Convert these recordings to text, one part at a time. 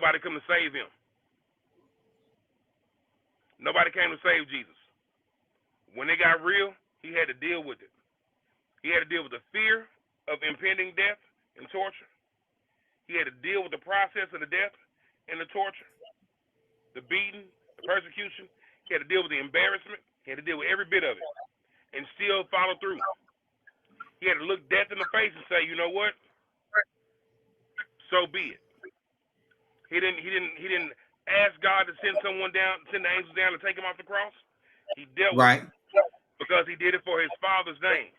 nobody come to save him. Nobody came to save Jesus. When it got real, he had to deal with it. He had to deal with the fear of impending death and torture. He had to deal with the process of the death and the torture, the beating, the persecution. He had to deal with the embarrassment. He had to deal with every bit of it and still follow through. He had to look death in the face and say, you know what? So be it. He didn't ask God to send someone down, send the angels down to take him off the cross. He dealt with it because he did it for his Father's name.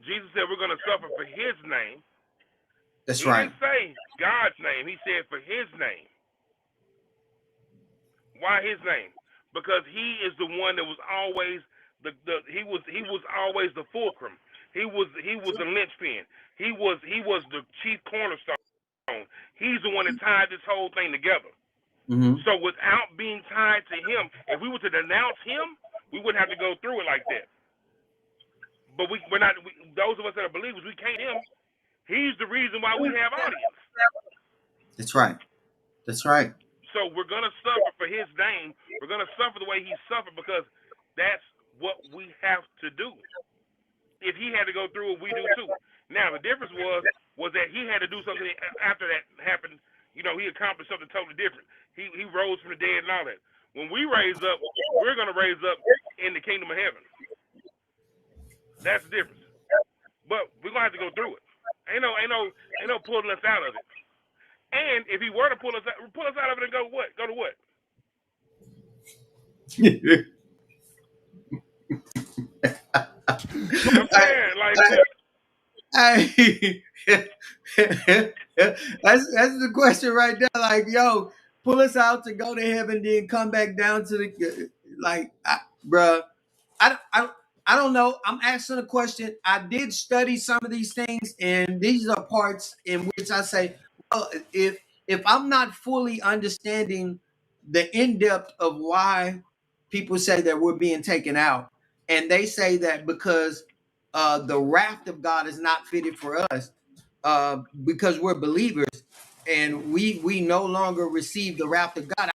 Jesus said we're going to suffer for his name. That's he right. Didn't say God's name. He said for his name. Why his name? Because he is the one that was always he was always the fulcrum. He was the linchpin. He was the chief cornerstone. He's the one that tied this whole thing together. Mm-hmm. So without being tied to him, if we were to denounce him, we wouldn't have to go through it like that. But we're not. Those of us that are believers, we can't him. He's the reason why we have audience. That's right. That's right. So we're going to suffer for his name. We're going to suffer the way he suffered because that's what we have to do. If he had to go through it, we do too. Now, the difference was that he had to do something after that happened. You know, he accomplished something totally different. He rose from the dead and all that. When we raise up, we're going to raise up in the kingdom of heaven. That's the difference. But we're going to have to go through it. Ain't no pulling us out of it. And if he were to pull us out of it and go what? Go to what? I'm saying, like, that's the question right there. Like, yo, pull us out to go to heaven, then come back down to the bruh. I don't know. I'm asking a question. I did study some of these things, and these are parts in which I say, well, if I'm not fully understanding the in-depth of why people say that we're being taken out, and they say that because the wrath of God is not fitted for us, because we're believers and we no longer receive the wrath of God.